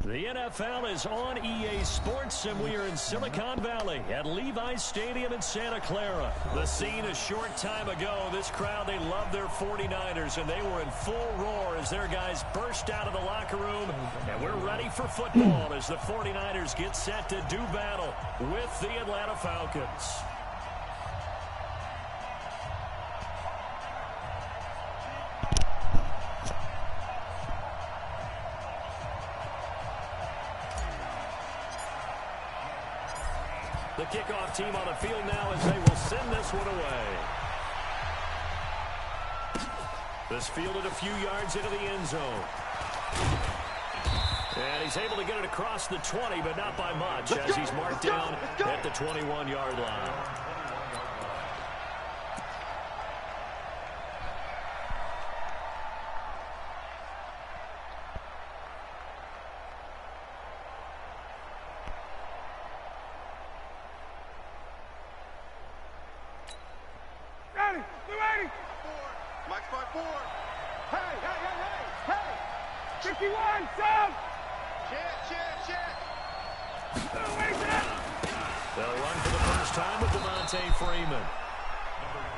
The NFL is on EA Sports, and we are in Silicon Valley at Levi's Stadium in Santa Clara. The scene a short time ago, this crowd, they love their 49ers, and they were in full roar as their guys burst out of the locker room. And we're ready for football as the 49ers get set to do battle with the Atlanta Falcons. The kickoff team on the field now as they will send this one away. This fielded a few yards into the end zone. And he's able to get it across the 20, but not by much as he's marked down at the 21-yard line.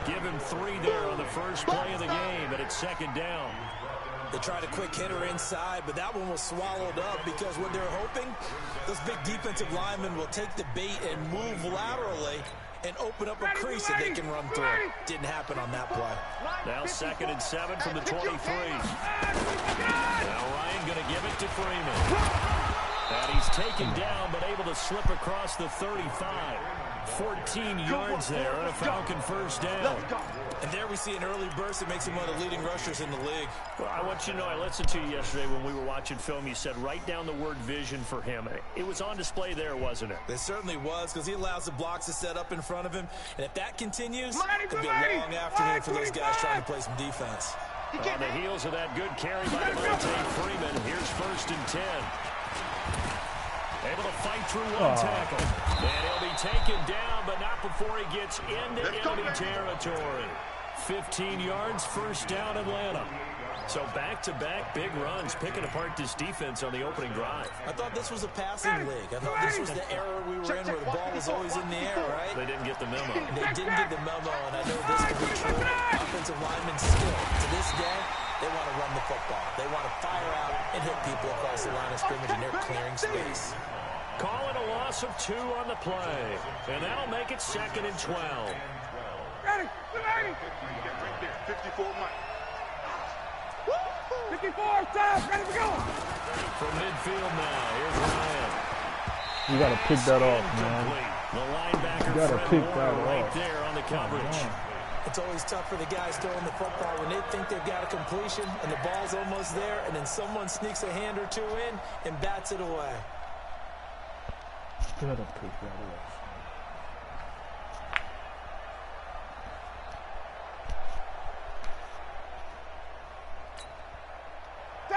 Give him 3 there on the first play of the game, and it's second down. They tried a quick hitter inside, but that one was swallowed up because what they're hoping, those big defensive linemen will take the bait and move laterally and open up a crease that they can run through. Didn't happen on that play. Now 2nd and 7 from the 23. Now Ryan going to give it to Freeman. And he's taken down, but able to slip across the 35. 14 yards there and a Falcon first down. And there we see an early burst that makes him one of the leading rushers in the league. Well, I want you to know, I listened to you yesterday when we were watching film. You said write down the word vision for him. It was on display there, wasn't it? It certainly was, because he allows the blocks to set up in front of him. And if that continues, it'll be a long afternoon for those guys trying to play some defense. On the heels of that good carry by Devontae Freeman, here's 1st and 10. Able to fight through one tackle. And he'll be taken down, but not before he gets into enemy territory. 15 yards, first down Atlanta. So back-to-back big runs, picking apart this defense on the opening drive. I thought this was a passing league. I thought this was the era we were in where the ball was always in the air, right? They didn't get the memo. They didn't get the memo, and I know this could be true. Offensive linemen still, to this day, they want to run the football. They want to fire out and hit people across the line of scrimmage, and they're clearing space. Call it a loss of 2 on the play. And that'll make it 2nd and 12. Ready, ready. 54, Mike. 54, stop, ready to go. From midfield now, here's Ryan. You got to pick that off, man. The linebacker, you got to pick that right off. there on the coverage. It's always tough for the guys throwing the football when they think they've got a completion and the ball's almost there, and then someone sneaks a hand or two in and bats it away. You got to pick that off.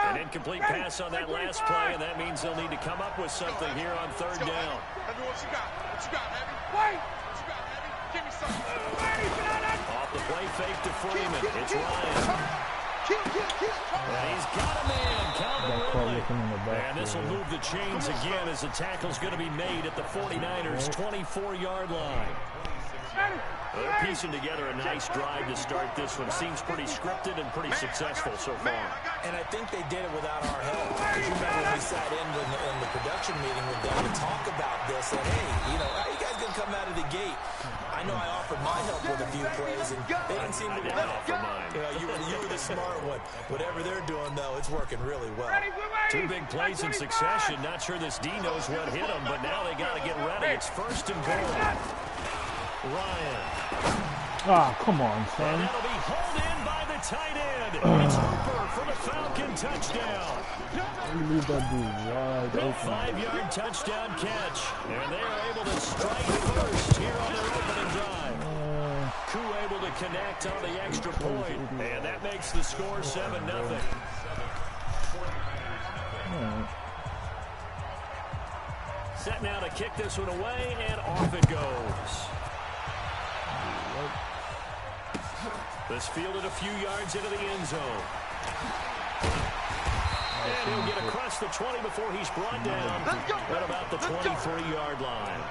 An incomplete pass on that last play, and that means they'll need to come up with something here on 3rd down. Heavy, what you got? What you got, Heavy? Wait! What you got, Heavy? Give me something. Off the play fake to Freeman. It's Ryan. And he's got a man, Calvin Ridley. And this will move the chains again as the tackle's going to be made at the 49ers' 24-yard line. They're piecing together a nice drive to start this one. Seems pretty scripted and pretty successful so far. And I think they did it without our help. Because you remember when we sat in the production meeting with them to talk about this. And, hey, you know, how you guys going to come out of the gate? I know I offered my help with a few plays, and they didn't seem to offer mine. You were the smart one. Whatever they're doing, though, it's working really well. 2 big plays in succession. Not sure this D knows what hit him, but now they got to get ready. It's 1st and goal. Ryan. Ah, come on, son. And that'll be hauled in by the tight end. It's Hooper for the Falcon touchdown. You leave that dude wide open. 5-yard touchdown catch. And they are able to strike first here on their opening drive. Koo able to connect on the extra point. And that makes the score 7-0. Set now to kick this one away, and off it goes. This fielded a few yards into the end zone. And he'll get across the 20 before he's brought down at about the 23-yard line.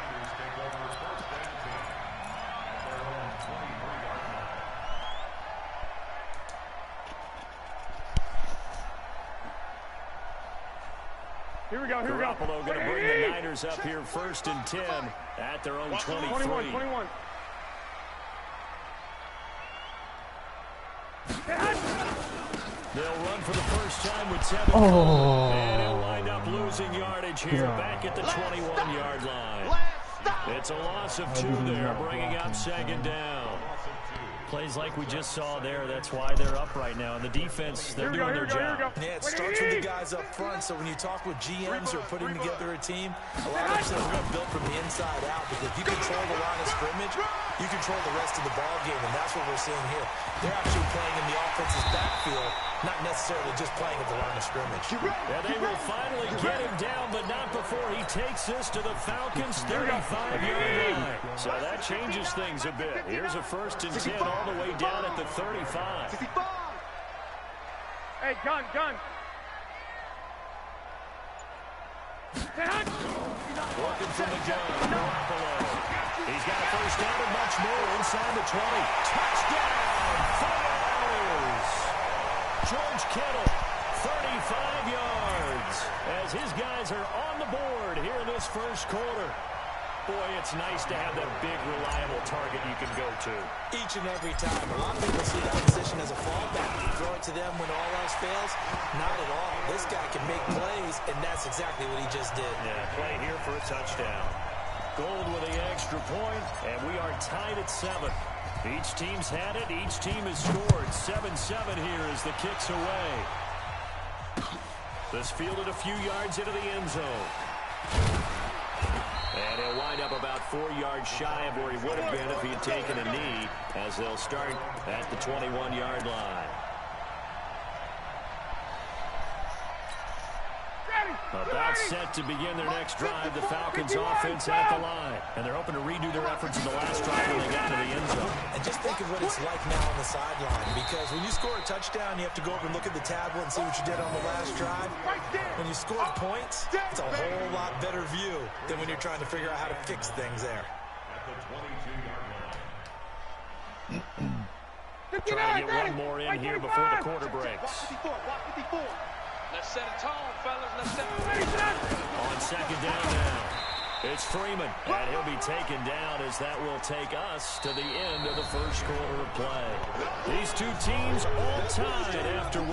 Here we go, here we go. Garoppolo going to bring the Niners up here 1st and 10 at their own 23. 21. They'll run for the first time with 7. And he'll wind up losing yardage here back at the 21-yard line. It's a loss of 2 there, bringing up 2nd down. Plays like we just saw there. That's why they're up right now. And the defense, they're doing their job. Yeah, it starts with the guys up front. So when you talk with GMs or putting together a team, a lot of them are built from the inside out. Because if you control the line of scrimmage, you control the rest of the ball game. And that's what we're seeing here. They're actually playing in the offense's backfield, not necessarily just playing at the line of scrimmage. Yeah, they will finally get him down, but not before he takes this to the Falcons' 35-yard line. So that changes things a bit. Here's a 1st and 10 all the way down at the 35. Hey, gun. Working from the gun, Garoppolo. He's got a 1st down and much more inside the 20. Touchdown, 49ers. George Kittle, 35 yards, as his guys are on the board here in this 1st quarter. Boy, it's nice to have that big, reliable target you can go to. Each and every time. A lot of people see that position as a fallback. You throw it to them when all else fails. Not at all. This guy can make plays, and that's exactly what he just did. Yeah, play here for a touchdown. Gold with the extra point, and we are tied at 7. Each team's had it. Each team has scored. 7-7 here as the kick's away. This fielded a few yards into the end zone. And he'll wind up about 4 yards shy of where he would have been if he had taken a knee, as they'll start at the 21-yard line. About set to begin their next drive, the Falcons offense at the line. And they're hoping to redo their efforts in the last drive when they got to the end zone. And just think of what it's like now on the sideline, because when you score a touchdown, you have to go up and look at the tablet and see what you did on the last drive. When you score points, it's a whole lot better view than when you're trying to figure out how to fix things there. Trying to get one more in here before the quarter breaks. Let's set a tone, fellas. Let's set a On 2nd down now, it's Freeman, and he'll be taken down as that will take us to the end of the 1st quarter of play. These two teams all tied after 1.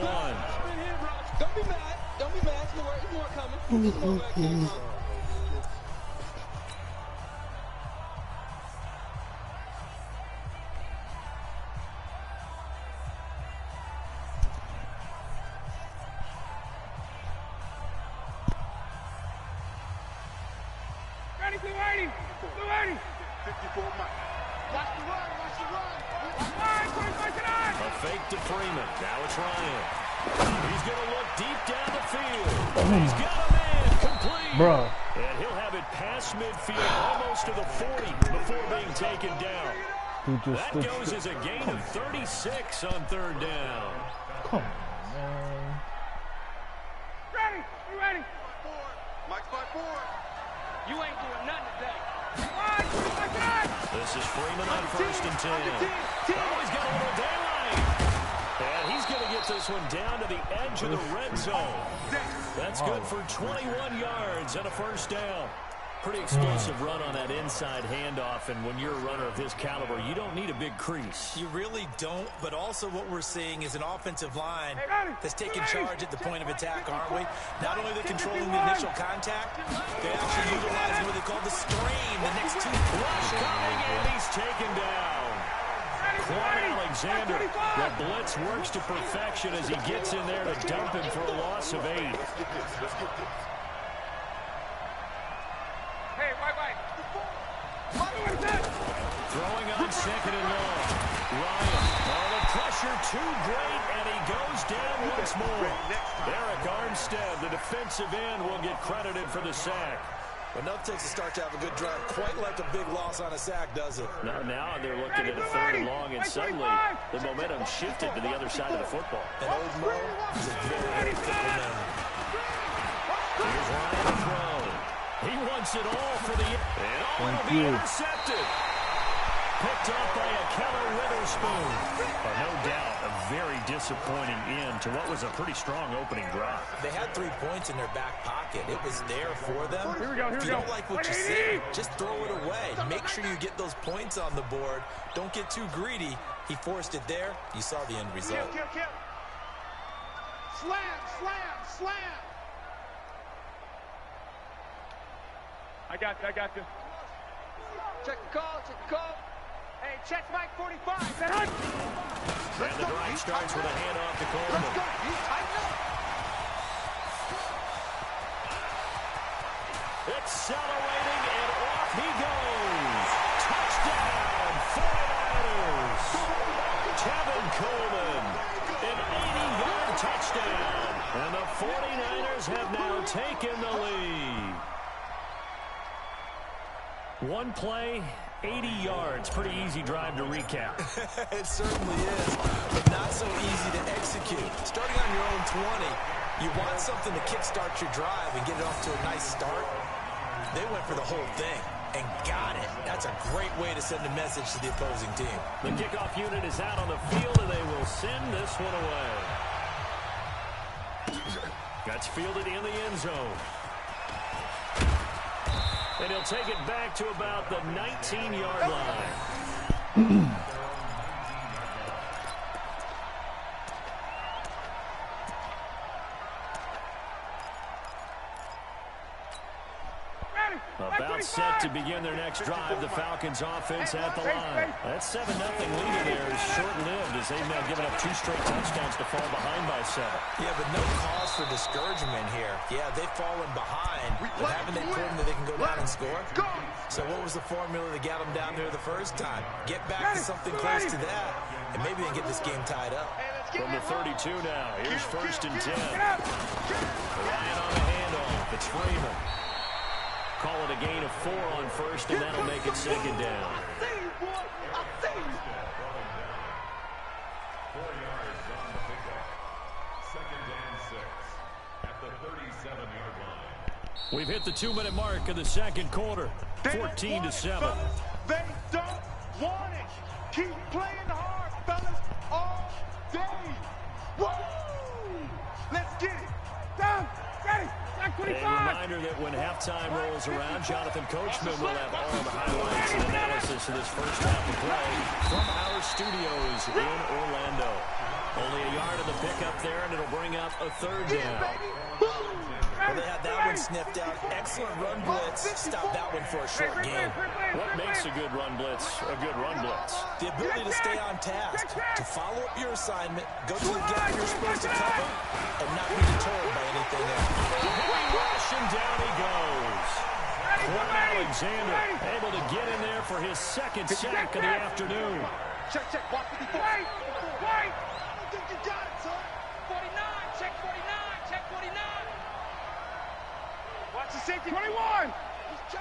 Don't be mad. Don't be mad. There's more coming. There's more back here. A fake to Freeman. Now it's Ryan. He's going to look deep down the field. He's got a man complete. Bro. And he'll have it past midfield, almost to the 40 before being taken down. That goes as a gain of 36 on 3rd down. Come on, man. Ready. Mike's by 4. You ain't doing nothing today. This is Freeman on 1st and 10. Oh, he's got a little daylight. And he's going to get this one down to the edge of the red zone. That's good for 21 yards and a 1st down. Pretty explosive run on that inside handoff, and when you're a runner of his caliber, you don't need a big crease. You really don't, but also what we're seeing is an offensive line that's taking charge at the point of attack, aren't we? Not only are they controlling the initial contact, they're actually utilizing what they call the screen, the next 2 Rush coming, and he's taken down. Quan Alexander, the blitz works to perfection as he gets in there to dump him for a loss of 8. Throwing on 2nd and long. Ryan, the pressure too great, and he goes down once more. Eric Armstead, the defensive end, will get credited for the sack. Enough takes to start to have a good drive. Quite like a big loss on a sack, does it? Now they're looking at a 3rd and long, and suddenly the momentum shifted to the other side of the football. And old Mo is a very fickle man. Here's Ryan to throw. He wants it all for the... And it'll be intercepted. Picked up by a Keller Witherspoon. No doubt a very disappointing end to what was a pretty strong opening drive. They had 3 points in their back pocket. It was there for them. If you don't like what you see, just throw it away. Make sure you get those points on the board. Don't get too greedy. He forced it there. You saw the end result. Kill. Slam. I got you. Check the call. Hey, check Mike 45. And the drive starts with a handoff to Coleman. Let's go. You tighten up. Accelerating, and off he goes. Touchdown, 49ers. Tevin Coleman, an 80-yard touchdown. And the 49ers have now taken the lead. One play, 80 yards. Pretty easy drive to recap. It certainly is, but not so easy to execute. Starting on your own 20, you want something to kickstart your drive and get it off to a nice start. They went for the whole thing and got it. That's a great way to send a message to the opposing team. The kickoff unit is out on the field, and they will send this one away. That's fielded in the end zone. And he'll take it back to about the 19-yard line. About set to begin their next drive. The Falcons offense at the line. That 7-0 lead there is short-lived as they've now given up 2 straight touchdowns to fall behind by 7. Yeah, but no cause for discouragement here. Yeah, they've fallen behind, but haven't they proven that they can go down and score? So what was the formula that got them down there the first time? Get back to something close to that, and maybe they can get this game tied up. From the 32 now, here's 1st and 10. Ryan on the handoff. It's Freeman. Call it a gain of 4 on 1st, and that'll make it 2nd down. 4 yards on the pickup. 2nd and 6 at the 37-yard line. We've hit the 2-minute mark of the 2nd quarter. 14-7. They don't want it. Keep playing hard, fellas, all day. Woo! Let's get it. Down, ready. A reminder that when halftime rolls around, Jonathan Coachman will have all the highlights and analysis of this first half of play from our studios in Orlando. Only a yard of the pickup there, and it'll bring up a 3rd down. Well, they had that one sniffed out. Excellent run blitz. Stop that one for a short game. What makes a good run blitz a good run blitz? The ability to stay on task, to follow up your assignment, go to the gap you're supposed to cover, and not be deterred by anything else. Rush, and down he goes. Quan Alexander able to get in there for his 2nd sack of the afternoon. Check, watch 54. Wait. I don't think you got it, son. 49, check 49. Watch the safety. 21. He's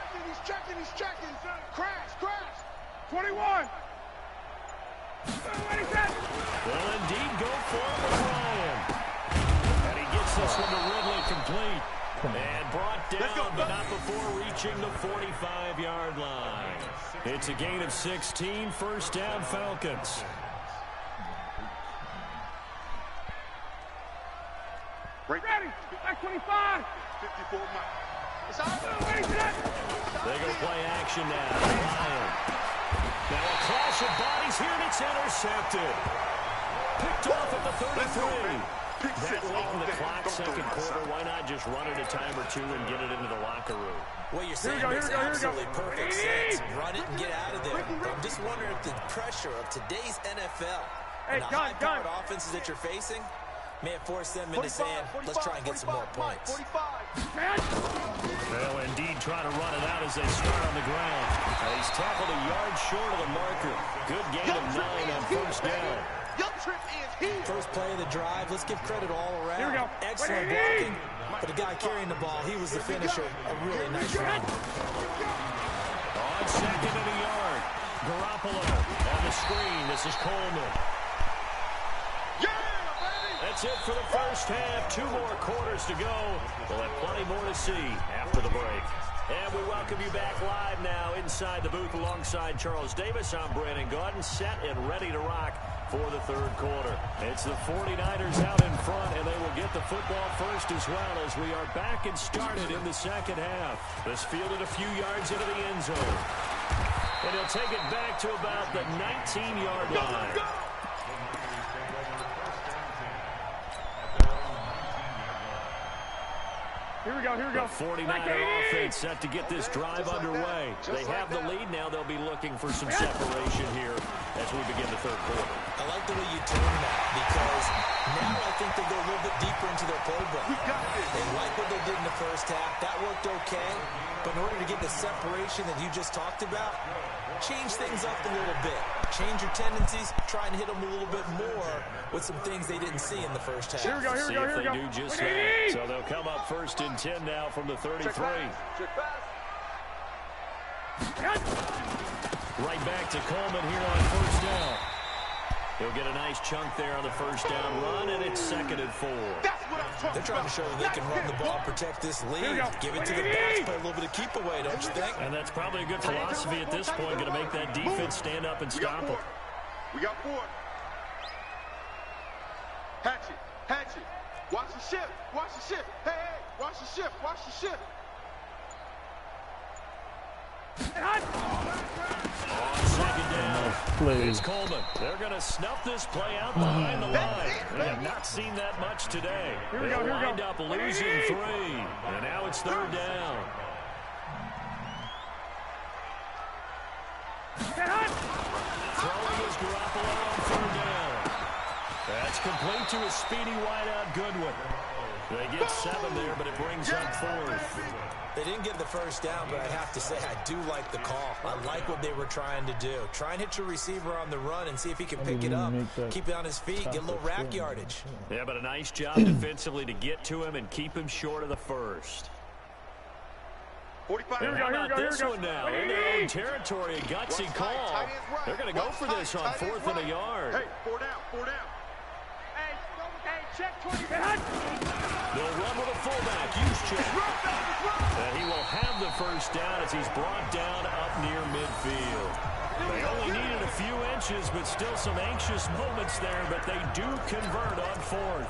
checking. Crash. 21. Will indeed go for it with Ryan. And he gets this one to Ridley complete. And brought down, but not before reaching the 45-yard line. It's a gain of 16, 1st down Falcons. Ready. Back 25. 54 miles. It's all They're going to play action now. Ryan. Now a clash of bodies here, and it's intercepted. Picked off at the 33. That late in the clock, 2nd quarter, why not just run it a time or 2 and get it into the locker room? What you're saying makes absolutely perfect sense. Run it and get out of there. I'm just wondering if the pressure of today's NFL and the high-powered offenses that you're facing may have forced them into saying, let's try and get some more points. They'll indeed try to run it out as they start on the ground. He's tackled a yard short of the marker. Good gain of 9 on 1st down. First play of the drive. Let's give credit all around. Here we go. Excellent blocking. But the guy carrying the ball, he was the finisher. A really nice run. On second and a yard. Garoppolo on the screen. This is Coleman. That's it for the first half. 2 more quarters to go. We'll have plenty more to see after the break. And we welcome you back live now inside the booth alongside Charles Davis. I'm Brandon Gaudin, set and ready to rock for the third quarter. It's the 49ers out in front, and they will get the football first as well as we are back and started in the second half. This fielded a few yards into the end zone. And he'll take it back to about the 19-yard line. Here we go, here we go. The 49er offense set to get this drive underway. They have the lead now. They'll be looking for some separation here as we begin the third quarter. I like the way you turn that because now I think they go a little bit deeper into their playbook. They like what they did in the first half. That worked okay. But in order to get the separation that you just talked about, change things up a little bit. Change your tendencies. Try and hit them a little bit more with some things they didn't see in the first half. Here we go, here we go, here we go. See if they do just that. So they'll come up first and 10 now from the 33. Right back to Coleman here on first down. He'll get a nice chunk there on the first down run, and it's 2nd and 4. They're trying to show that they can run the ball, protect this lead, give it to the backs, play a little bit of keep away, don't you think? And that's probably a good philosophy at this point, going to make that defense stand up and stop them. We got 4. Hatchet, hatchet. Watch the shift, watch the shift. Hey, hey, watch the shift, watch the shift. On second down, it's Coleman. They're going to snuff this play out behind the line. We have not seen that much today. They wind up losing 3, and now it's 3rd down. Throwing is Garoppolo on 3rd down. That's complete to a speedy wideout Goodwin. They get 7 there, but it brings up 4th. They didn't get the first down, but I have to say I do like the call. I like what they were trying to do. Try and hit your receiver on the run and see if he can pick it up, keep it on his feet, get a little rack yardage. Yeah, but a nice job defensively to get to him and keep him short of the first. 45. And how about this one now? In their own territory, a gutsy call. They're going to go for this on 4th and a yard. Hey, 4 down, 4 down. Hey, check 20. They'll run with a fullback, use check. And he will have the first down as he's brought down up near midfield. They only needed a few inches, but still some anxious moments there, but they do convert on 4th.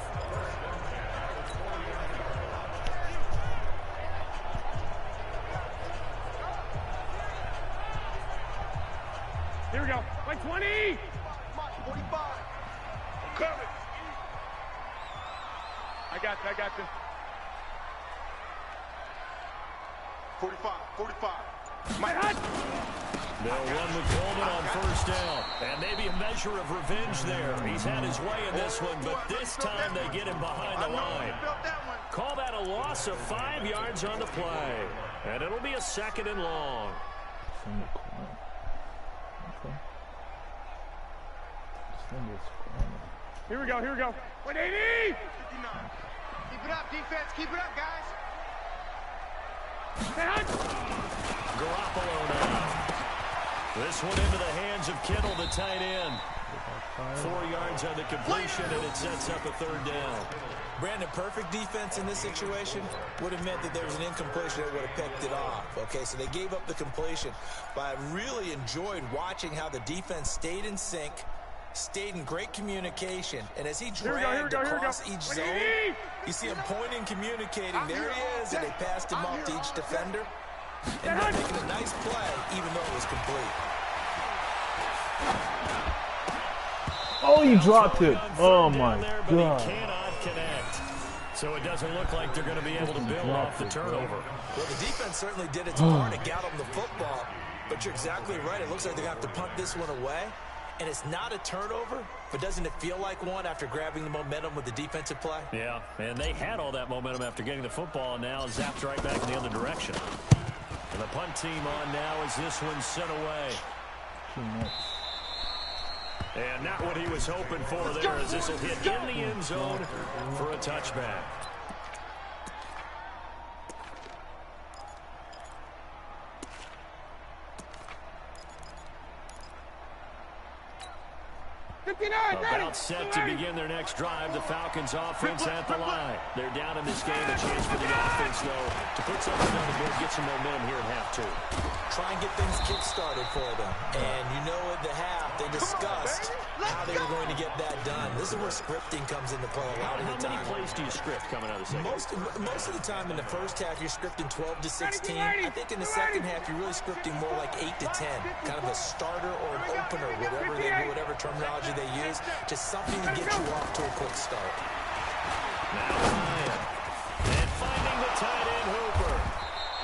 Here we go. Like 20. 45. I'm coming. I got you. 45. They'll run with Coleman on first down. And maybe a measure of revenge there. He's had his way in this one, but this time they get him behind the line. Call that a loss of 5 yards on the play. And it'll be a 2nd and long. Here we go. 180. Keep it up, defense. Keep it up, guys. Garoppolo now. This one into the hands of Kittle, the tight end. 4 yards on the completion, and it sets up a 3rd down. Brandon, perfect defense in this situation would have meant that there was an incompletion that would have picked it off. Okay, so they gave up the completion. But I really enjoyed watching how the defense stayed in sync, stayed in great communication, and as he dragged across each zone, you see him pointing, communicating. There he is, and they passed him up to each defender. And they're making a nice play, even though it was complete. Oh, you dropped it. Oh, my God. He cannot connect. So it doesn't look like they're going to be able to build off the turnover. Well, the defense certainly did its part to get them the football, but you're exactly right. It looks like they're going to have to punt this one away. And it's not a turnover, but doesn't it feel like one after grabbing the momentum with the defensive play? Yeah, and they had all that momentum after getting the football, and now zapped right back in the other direction. And the punt team on now as this one's sent away. And not what he was hoping for there, as this will hit in the end zone for a touchback. About set to begin their next drive. The Falcons offense at the line. They're down in this game. A chance for the offense, though, to put something on the board, get some momentum here at half two. Try and get things kick-started for them. And you know at the half, they discussed how they were going to get that done. This is where scripting comes into play a lot of the time. How many plays do you script coming out of the second? Most of the time in the first half, you're scripting 12 to 16. I think in the second half, you're really scripting more like 8 to 10. Kind of a starter or an opener, whatever they do, whatever terminology they use. Just something to get you off to a quick start. Now Ryan. And finding the tight end Hooper.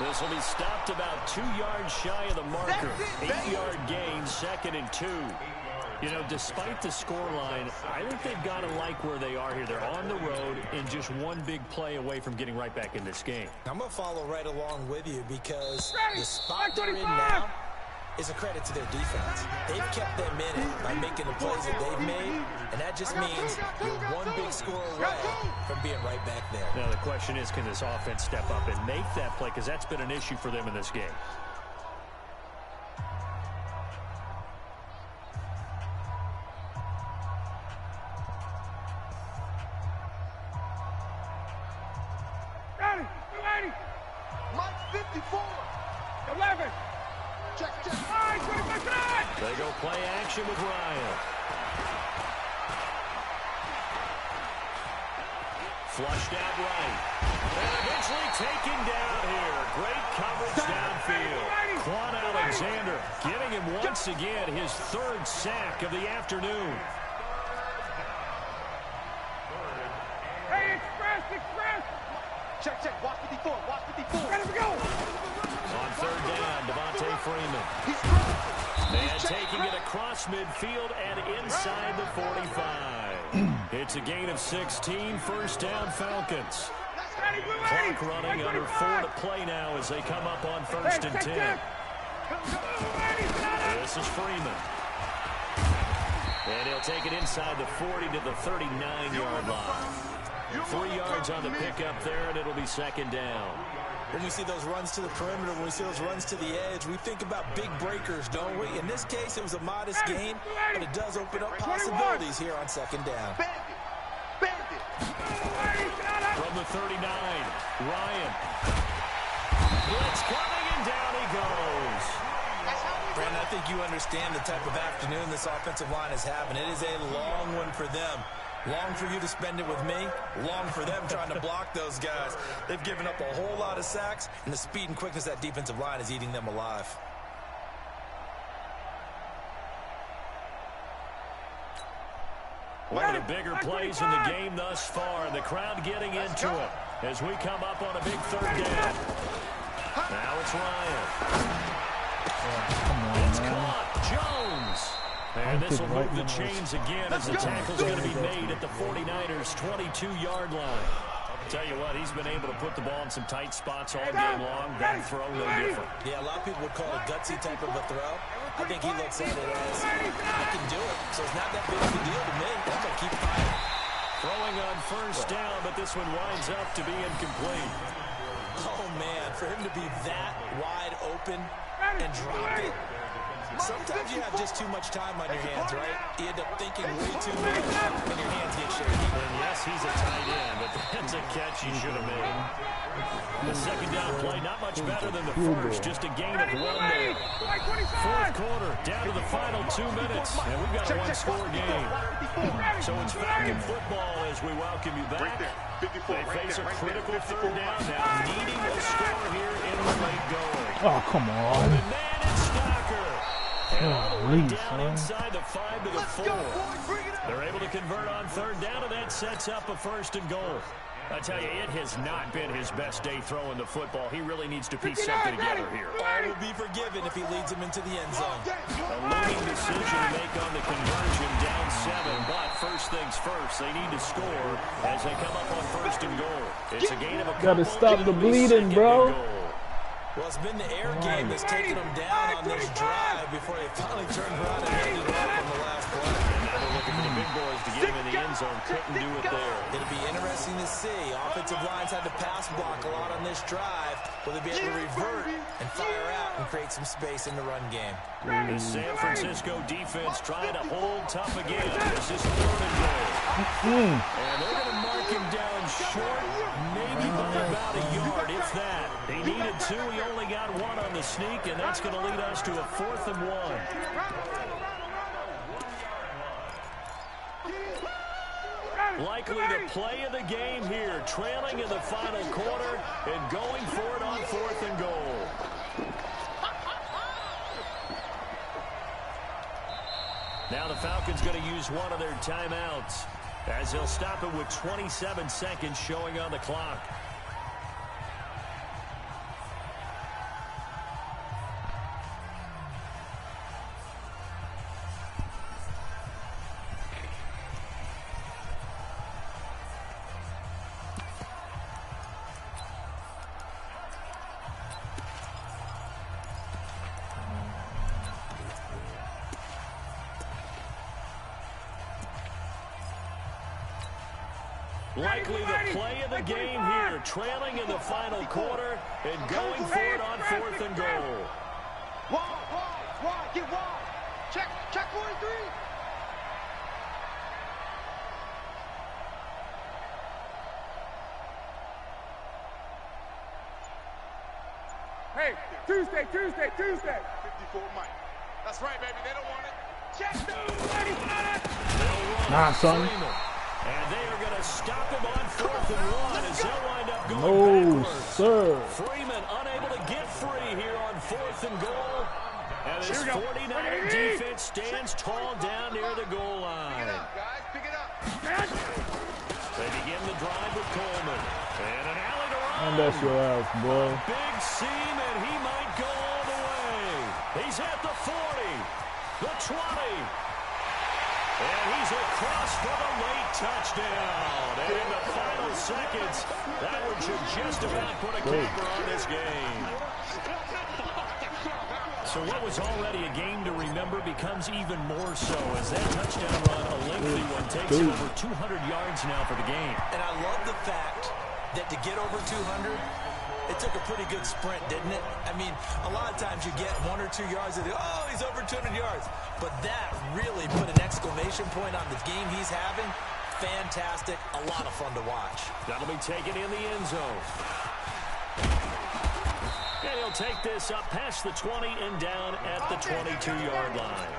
This will be stopped about 2 yards shy of the marker. 8-yard gain, 2nd and 2. You know, despite the scoreline, I think they've got to like where they are here. They're on the road and just one big play away from getting right back in this game. I'm going to follow right along with you because the spot they're in now is a credit to their defense. They've kept them in it by making the plays that they've made, and that just means you're one big score away from being right back there. Now the question is, can this offense step up and make that play? Because that's been an issue for them in this game. Mike 54. 11. Check. They go play action with Ryan. Flushed out right. And eventually taken down here. Great coverage downfield. Quan Alexander getting him once again his 3rd sack of the afternoon. Hey, express. Check. Watch 54. Ready to go. On 3rd down, Devontae Freeman. And taking it across midfield and inside the 45. It's a gain of 16, 1st down Falcons. Clock running, under 4 to play now as they come up on 1st and 10. This is Freeman. And he'll take it inside the 40 to the 39-yard line. 3 yards on the pickup there, and it'll be 2nd down. When we see those runs to the perimeter, when we see those runs to the edge, we think about big breakers, don't we? In this case, it was a modest gain, but it does open up possibilities here on 2nd down. Bandit. From the 39, Ryan. Blitz coming, and down he goes. Brandon, I think you understand the type of afternoon this offensive line is having. It is a long one for them. Long for you to spend it with me. Long for them trying to block those guys. They've given up a whole lot of sacks, and the speed and quickness of that defensive line is eating them alive. One of the bigger plays in the game thus far. The crowd getting into it as we come up on a big 3rd down. Now it's Ryan. It's caught. Jones. And this will move the chains again as the tackle's going to be made at the 49ers' 22-yard line. Tell you what, he's been able to put the ball in some tight spots all game long. That throw, no different. Yeah, a lot of people would call it a gutsy type of a throw. I think he looks at it as, I can do it, so it's not that big of a deal to me. I'm going to keep fighting. Throwing on 1st down, but this one winds up to be incomplete. Oh, man, for him to be that wide open and drop it. Sometimes you have just too much time on your hands, right? You end up thinking way too much, and your hands get shaky. And yes, he's a tight end, but that's a catch he should have made. The 2nd down play, not much better than the first, just a gain of 1 there. 4th quarter, down to the final 2 minutes, and we've got a 1-score game. So it's Falcon football as we welcome you back. They face a critical 3rd down now, needing a score here in the late going. Oh, come on. And man, it's Stocker. And all the way down inside the 5 to the 4. They're able to convert on 3rd down, and that sets up a 1st and goal. I tell you, it has not been his best day throwing the football. He really needs to piece something together here. All will be forgiven if he leads him into the end zone. A losing decision to make on the conversion, down 7. But first things first, they need to score as they come up on 1st and goal. It's a gain of a couple. Gotta stop the bleeding, bro. Well, it's been the air game that's taken them down on this drive before they finally turned around and ended it up on the last play. for the big boys to get him in the end zone. Couldn't do it there. It'll be interesting to see. Offensive lines had to pass block a lot on this drive. Will they be able to revert and fire out and create some space in the run game? The San Francisco defense trying to hold tough again. This is 3rd and goal. And they're going to mark him down short, maybe by about a yard, if that. They needed 2. He only got 1 on the sneak, and that's going to lead us to a 4th and 1. Likely the play of the game here, trailing in the final quarter and going for it on 4th and goal. Now the Falcons going to use one of their timeouts as they'll stop it with 27 seconds showing on the clock. Likely the play of the game here, trailing in the final quarter and going for it on 4th and goal. Wide, get wide. Check 43. Hey, Tuesday. 54 Mike. That's right, baby. They don't want it. Check 2. Nah, son. And they are going to stop him on 4th and 1 as they'll wind up going No, backwards. sir. Freeman unable to get free here on 4th and goal. And this 49er defense stands tall down near the goal line. Pick it up. They begin the drive with Coleman. And an alley to run. And that's your ass, boy. Big seam, and he might go all the way. He's at the 40, the 20. And he's across for the late touchdown. And in the final seconds, that one should just about put a capper on this game. So what was already a game to remember becomes even more so as that touchdown run, a lengthy one, takes it over 200 yards now for the game. And I love the fact that to get over 200, it took a pretty good sprint, didn't it? I mean, a lot of times you get 1 or 2 yards and oh, he's over 200 yards. But that really put an exclamation point on the game he's having. Fantastic. A lot of fun to watch. That'll be taken in the end zone. And he'll take this up past the 20 and down at the 22-yard line.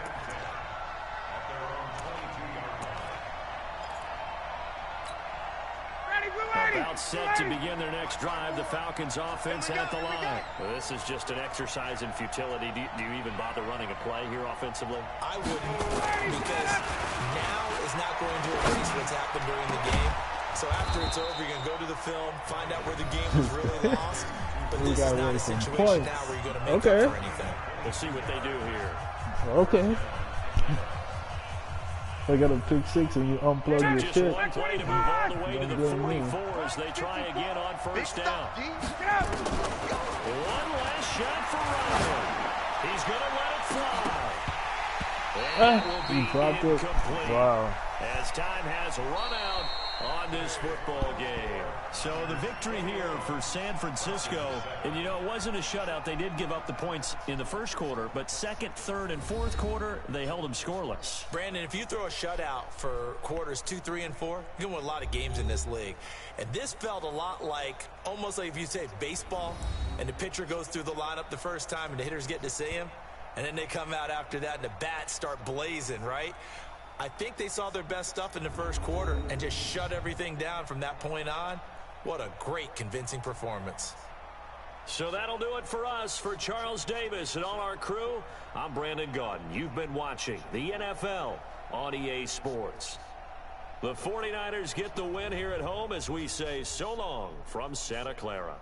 About set to begin their next drive, the Falcons offense at the line. Well, this is just an exercise in futility. Do you even bother running a play here offensively? I wouldn't, because now is not going to erase what's happened during the game. So after it's over, you're going to go to the film, find out where the game was really lost. But this is not a situation now where you're going to make up for anything. We'll see what they do here. Okay. They got a pick 6 and you unplug your Just shit. one play to move all the way to the 44 as they try again on 1st down. One last shot for Ryan. He's going to let it fly. And it will be incomplete. Wow. As time has run out on this football game. So the victory here for San Francisco, and you know, it wasn't a shutout. They did give up the points in the first quarter, but 2nd, 3rd, and 4th quarter, they held them scoreless. Brandon, if you throw a shutout for quarters 2, 3, and 4, you're going to win a lot of games in this league. And this felt a lot like, almost like if you say baseball, and the pitcher goes through the lineup the first time, and the hitters get to see him, and then they come out after that, and the bats start blazing, right? I think they saw their best stuff in the first quarter and just shut everything down from that point on. What a great, convincing performance. So that'll do it for us. For Charles Davis and all our crew, I'm Brandon Gaudin. You've been watching the NFL on EA Sports. The 49ers get the win here at home as we say so long from Santa Clara.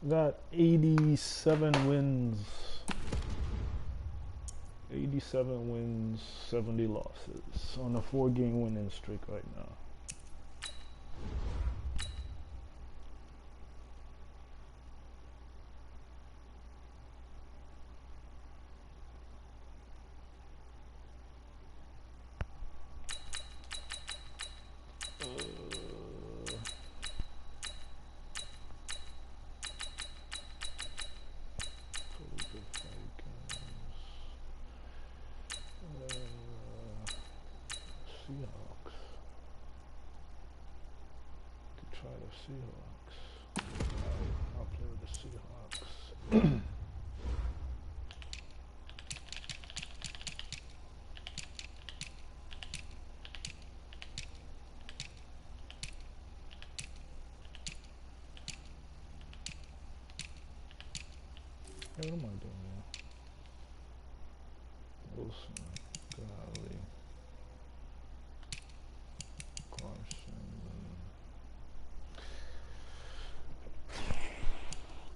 Got 87 wins. 87 wins, 70 losses on a 4-game winning streak right now. Seahawks. Could try the Seahawks. I'll play with the Seahawks. Hey, what am I doing here? Wilson. Golly. Carson.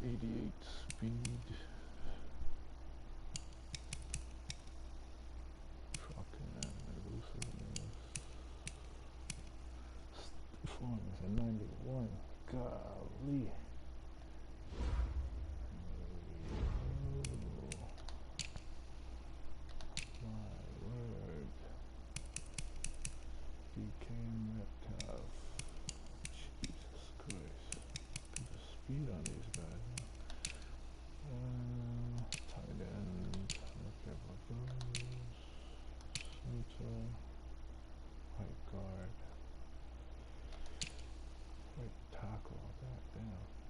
88 speed. Fucking elusiveness. Performance at 91. Golly. My word. Became Metcalf. Jesus Christ. Look at the speed on these guys. Tight end. Okay, center. Right guard. Right tackle. God damn.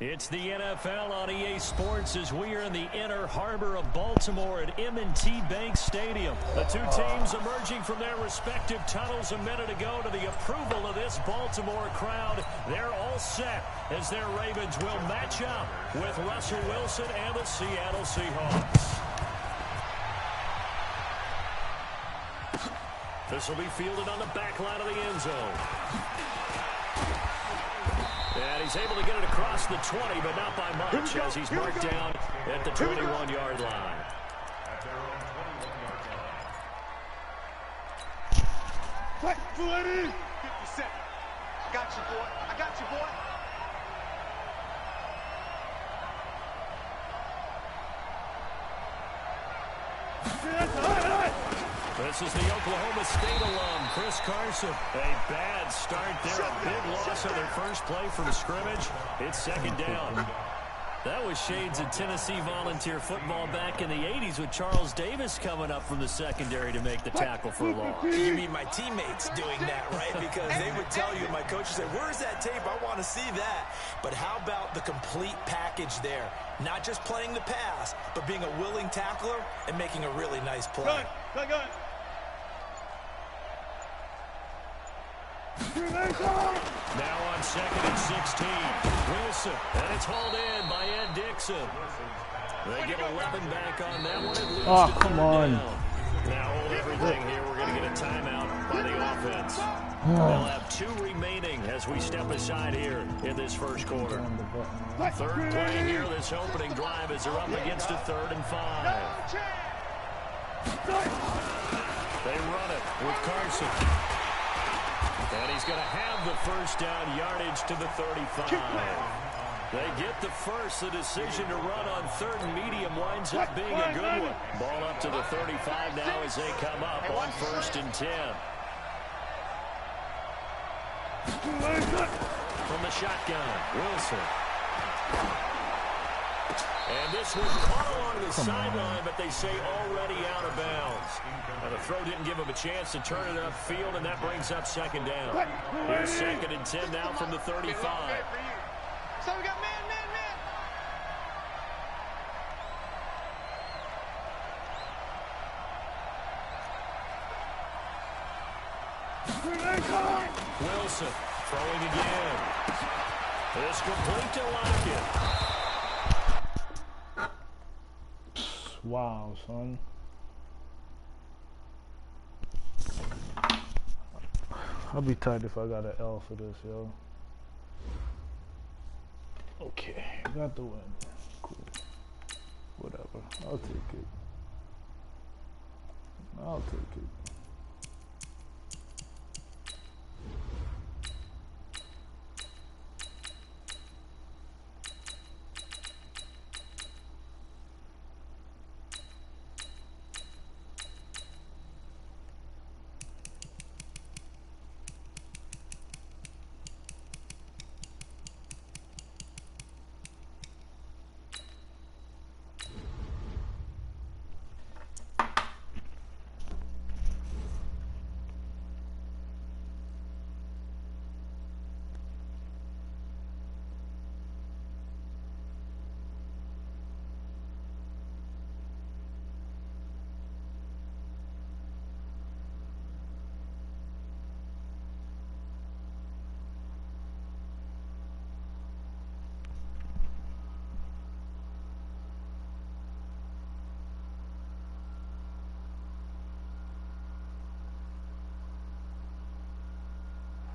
It's the NFL on EA Sports as we are in the inner harbor of Baltimore at M&T Bank Stadium. The two teams emerging from their respective tunnels a minute ago to the approval of this Baltimore crowd. They're all set as their Ravens will match up with Russell Wilson and the Seattle Seahawks. This will be fielded on the back line of the end zone. And he's able to get it across the 20, but not by much as he's marked down at the 21-yard line. Fight, 50 seconds. I got you, boy. I got you, boy. This is the Oklahoma State alum, Chris Carson. A bad start there, a big loss on their first play from scrimmage. It's second down. That was shades of Tennessee volunteer football back in the 80s with Charles Davis coming up from the secondary to make the tackle for a loss. You mean my teammates doing that, right? Because they would tell you, my coach would say, where's that tape? I want to see that. But how about the complete package there? Not just playing the pass, but being a willing tackler and making a really nice play. Good. Now on second and 16, Wilson, and it's hauled in by Ed Dixon. They get 11 back on that one. It leads to come on. down. Now hold everything here. We're going to get a timeout by the offense. They'll have 2 remaining as we step aside here in this first quarter. Third play here, this opening drive as they're up against a 3rd and 5. They run it with Carson. And he's going to have the first down, yardage to the 35. They get the first. The decision to run on 3rd and medium winds up being a good one. Ball up to the 35 now as they come up on 1st and 10. From the shotgun, Wilson. And this one caught along the sideline, but they say already out of bounds. Now the throw didn't give him a chance to turn it upfield, and that brings up second down. Here's 2nd and 10 now from the 35. So we got man. Wilson throwing again. It's complete to Lockett. Wow, son. I'll be tight if I got an L for this, yo. Okay, got the win. Cool. Whatever. I'll take it.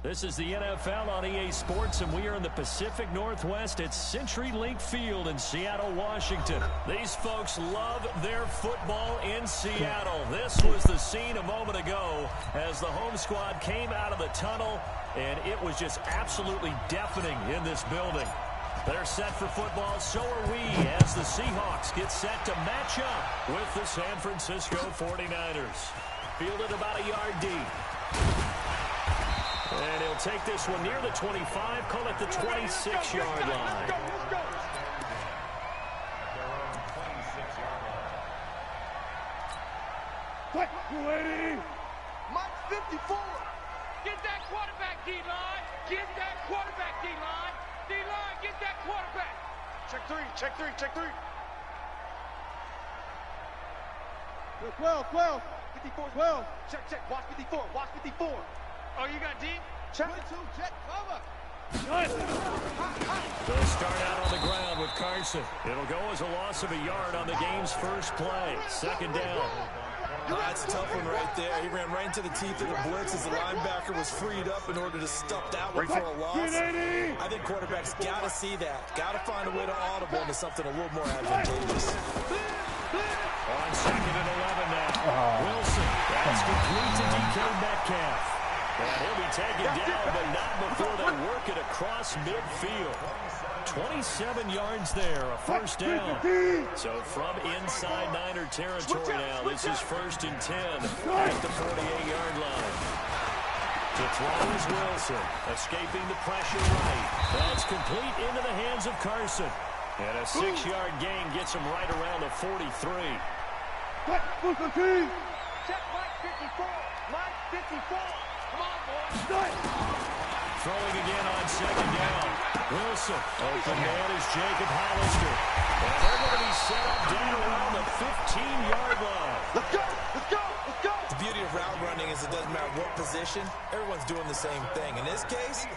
This is the NFL on EA Sports, and we are in the Pacific Northwest at CenturyLink Field in Seattle, Washington. These folks love their football in Seattle. This was the scene a moment ago as the home squad came out of the tunnel, and it was just absolutely deafening in this building. They're set for football, so are we, as the Seahawks get set to match up with the San Francisco 49ers. Fielded about a yard deep. And he'll take this one near the 25, call it the 26-yard line. Mike 54. Get that quarterback, D-line. Get that quarterback, D-line. D-line, get that quarterback. Check three, check three, check three. 12, 12. 54, 12. Check. Watch 54. Watch 54. Oh, you got deep? Check. 1, 2, check. Cover. They'll start out on the ground with Carson. It'll go as a loss of a yard on the game's first play. Second down. That's a tough one right there. He ran right into the teeth of the blitz as the linebacker was freed up in order to stuff that one for a loss. I think quarterbacks got to see that. Got to find a way to audible into something a little more advantageous. On second and 11 now. Wilson. That's complete to DK Metcalf. And he'll be taken down, but not before they work it across midfield. 27 yards there, a first down. So from inside Niner territory now, this is 1st and 10 at the 48-yard line. To throw is Wilson, escaping the pressure right. That's complete into the hands of Carson. And a 6-yard gain gets him right around the 43. Check Mike 54. Mike 54. Come on, boys. Throwing again on second down. Wilson. Open man is Jacob Hollister. And they're going to be set up down around the 15-yard line. Let's go. Let's go. Let's go. The beauty of route running is it doesn't matter what position. Everyone's doing the same thing. In this case,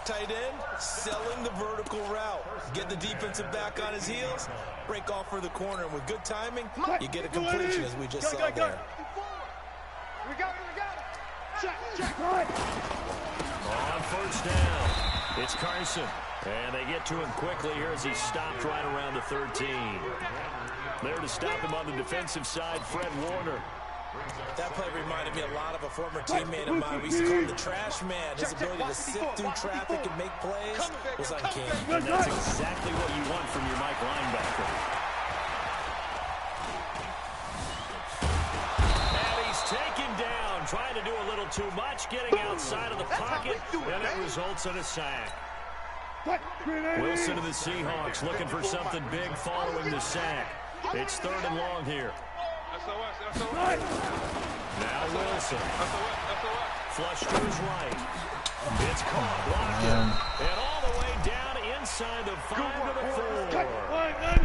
tight end, selling the vertical route. Get the defensive back on his heels, break off for the corner. And with good timing, you get a completion as we just saw there. Here we go. Check. On first down, it's Carson. And they get to him quickly here as he's stopped right around the 13. There to stop him on the defensive side, Fred Warner. That play reminded me a lot of a former teammate of mine. We used to call him the trash man. His ability to sift through traffic and make plays was uncanny. And that's exactly what you want from your Mike linebacker. And he's taken down, trying to do a little too much, getting outside of the pocket, and it results in a sack. Wilson of the Seahawks looking for something big following the sack. It's 3rd and long here. Now Wilson. Flush to his right. It's caught, blocked in. And all the way down inside the 5 to the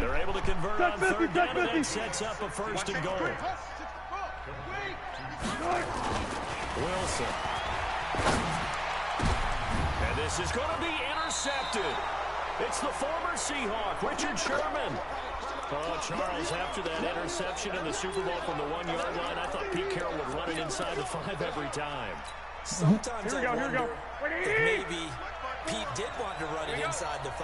4. They're able to convert on 3rd down, and that sets up a 1st and goal. Wilson. And this is going to be intercepted. It's the former Seahawk, Richard Sherman. Oh, Charles, after that interception in the Super Bowl from the 1-yard line, I thought Pete Carroll would run it inside the 5 every time. Sometimes I wonder if maybe Pete did want to run it inside the 5.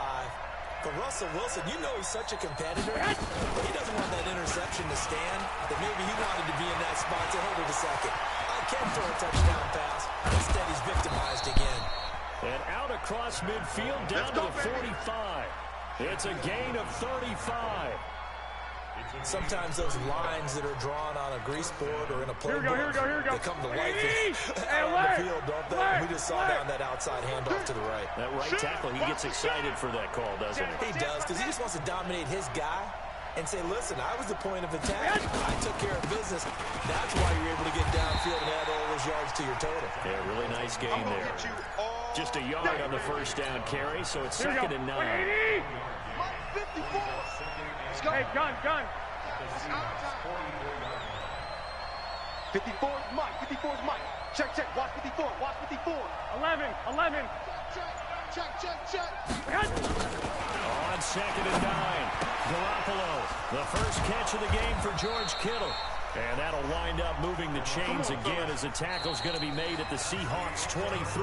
But Russell Wilson, you know he's such a competitor. He doesn't want that interception to stand, that maybe he wanted to be in that spot to hold it a second. I can't throw a touchdown pass. Instead, he's victimized again. And out across midfield, down to the 45. It's a gain of 35. Sometimes those lines that are drawn on a grease board or in a playbook, they come to life out on the field, don't they? We just saw down that outside handoff to the right. That right tackle, he gets excited for that call, doesn't he? He does, because he just wants to dominate his guy and say, listen, I was the point of attack. I took care of business. That's why you're able to get downfield and add all those yards to your total. Yeah, really nice game there. Just a yard on the first down carry, so it's 2nd and 9. 54. Hey, gun. 54 is Mike. 54 is Mike. Check. Watch 54. Watch 54. 11. Check. On 2nd and 9. Garoppolo, the first catch of the game for George Kittle. And that'll wind up moving the chains again as the tackle's going to be made at the Seahawks 23.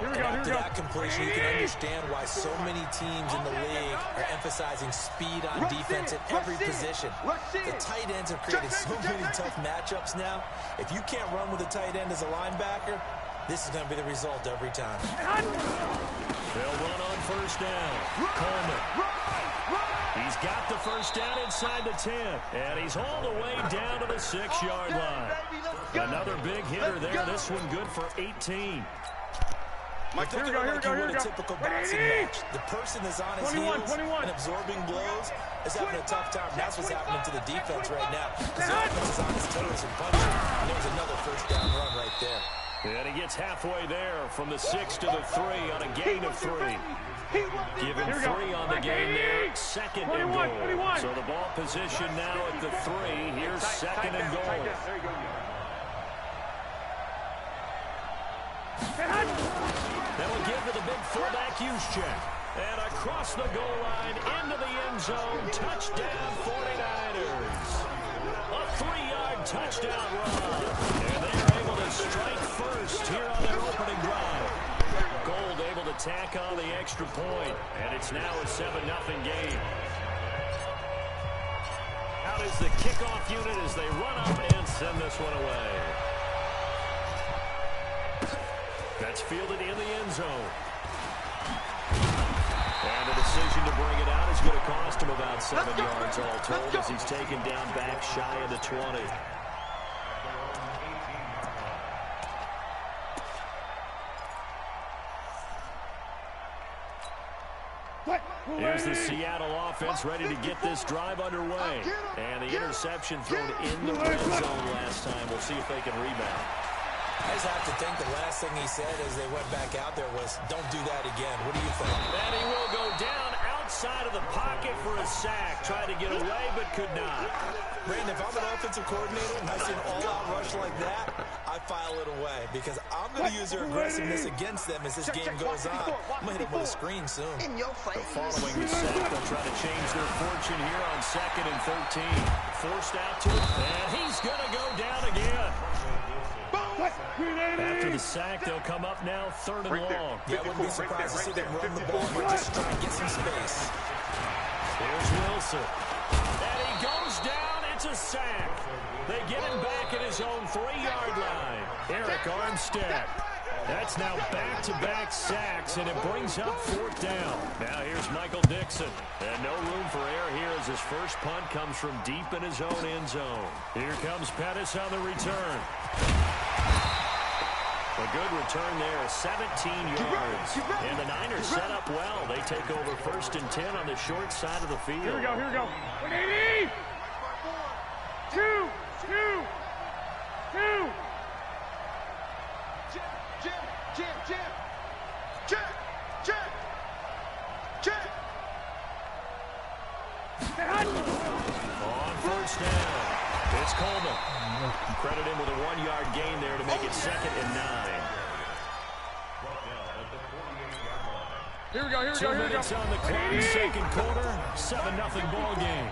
After that completion, you can understand why so many teams in the league are emphasizing speed on defense at every position. The tight ends have created so many tough matchups now. If you can't run with a tight end as a linebacker, this is going to be the result every time. They'll run on first down. Coleman. He's got the first down inside the 10. And he's all the way down to the 6-yard line. Another big hitter there. This one good for 18. Mike, here we go. A typical boxing match. The person that's on his heels and absorbing blows is having a tough time. That's what's happening to the defense right now. Because the offense is on his toes and punching. And there's another first down run right there. And he gets halfway there from the 6 to the 3 on a gain of 3. Give him 3 on the game there. 2nd and goal. So the ball position now at the 3. Here's 2nd and goal. That will give to the big fullback Juszczyk. And across the goal line into the end zone. Touchdown 49ers. A 3-yard touchdown run. And they're able to strike first here on their opening drive. Gold able to tack on the extra point. And it's now a 7-0 game. Out is the kickoff unit as they run up and send this one away. That's fielded in the end zone. And the decision to bring it out is going to cost him about 7 yards all told as he's taken down back shy of the 20. Here's the Seattle offense ready to get this drive underway. And the interception thrown in the red zone last time. We'll see if they can rebound. I just have to think the last thing he said as they went back out there was, don't do that again. What do you think? And he will go down outside of the pocket for a sack. Tried to get away, but could not. Brandon, if I'm an offensive coordinator and I see an all-out rush like that, I file it away because I'm going to use their aggressiveness against them as this game goes on. I'm going to hit them with a screen soon. But following the sack, they'll try to change their fortune here on 2nd and 13. Forced out to it, and he's going to go down again. After the sack, they'll come up now 3rd and long. Yeah, I wouldn't be surprised to see them run the ball and just try and get some space. Here's Wilson. And he goes down. It's a sack. They get him back at his own 3-yard line. Eric Armstead. That's now back-to-back sacks, and it brings up 4th down. Now here's Michael Dixon. And no room for error here as his first punt comes from deep in his own end zone. Here comes Pettis on the return. A good return there, 17 yards. And the Niners set up well. They take over 1st and 10 on the short side of the field. Here we go, here we go. 180! 2, 2, 2. On 1st down. It's Coleman. Credit him with a 1-yard gain there to make it 2nd and 9. Here we go, here we go, 2 here we go. minutes on the clock, 2nd quarter, 7-0 ball game.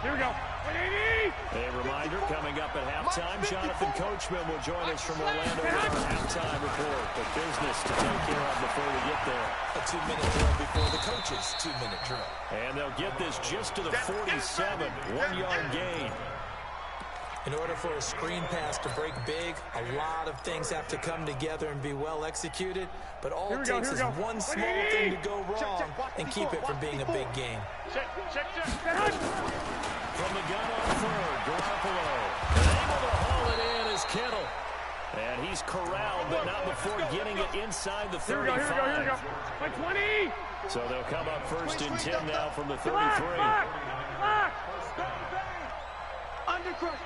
Here we go. 180! A reminder, coming up at halftime, Jonathan Coachman will join us from Orlando with our halftime report. But business to take care of before we get there. A 2-minute drill before the coach's 2-minute drill. And they'll get this just to the 47, 1-yard gain. In order for a screen pass to break big, a lot of things have to come together and be well executed. But all it takes is one small thing to go wrong and keep it from being a big game. From the gun on 3rd, Garoppolo. Able to haul it in is Kittle. And he's corralled, but not before getting it inside the 35. Here we go. 20! So they'll come up 1st and 10 now from the 33. Undercrush.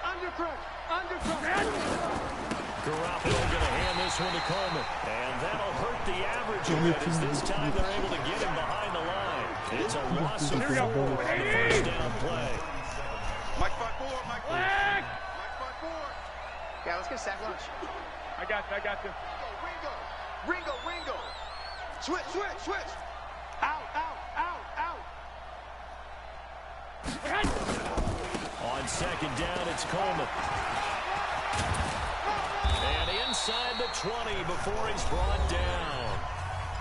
Garoppolo going to hand this one to Coleman. And that'll hurt the average a bit as this time they're able to get him behind the line. It's a loss of 4 on the 1st down play. Mike 5-4, Mike 4. Yeah, let's get sack lunch. I got you. Ringo. Switch. Out. On 2nd down, it's Coleman. And inside the 20 before he's brought down.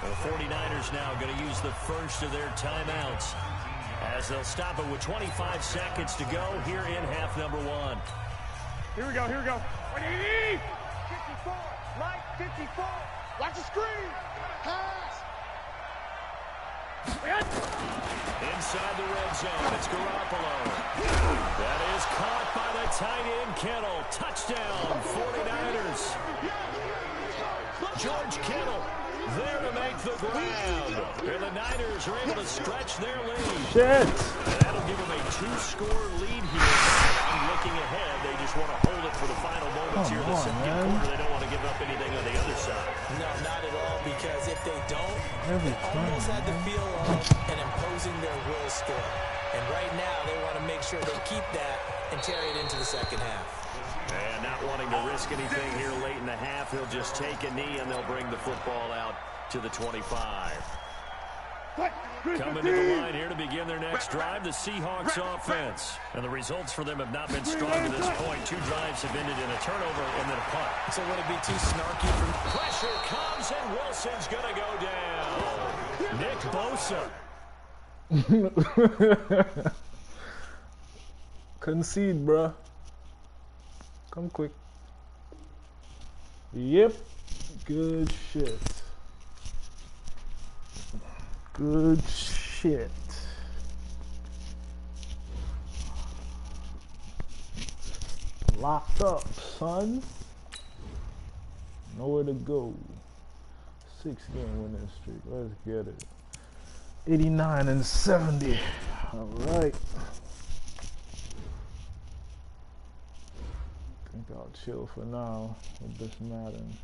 The 49ers now going to use the first of their timeouts as they'll stop it with 25 seconds to go here in half number 1. Here we go. 180! 54, Mike 54. Watch the screen. Pass. Inside the red zone, it's Garoppolo. That is caught by the tight end, Kittle. Touchdown, 49ers. George Kittle there to make the grab. And the Niners are able to stretch their lead. Shit! That'll give them a 2-score lead here. And looking looking ahead. They just want to hold it for the final moments here in the second quarter. They don't want to give up anything on the other side. No, not at all, because if they don't, Every they time, almost had the man. feel of an imposing their will score. And right now, they want to make sure they keep that and carry it into the second half. And not wanting to risk anything here late in the half, he'll just take a knee and they'll bring the football out to the 25. Coming to the line here to begin their next drive, the Seahawks offense. And the results for them have not been strong to this point. 2 drives have ended in a turnover and then a punt. So would it be too snarky for... Pressure comes and Wilson's going to go down. Nick Bosa. Concede, bruh. Come quick. Yep. Good shit. Good shit. Locked up, son. Nowhere to go. 6-game winning streak. Let's get it. 89 and 70. All right. I think I'll chill for now with this Madden.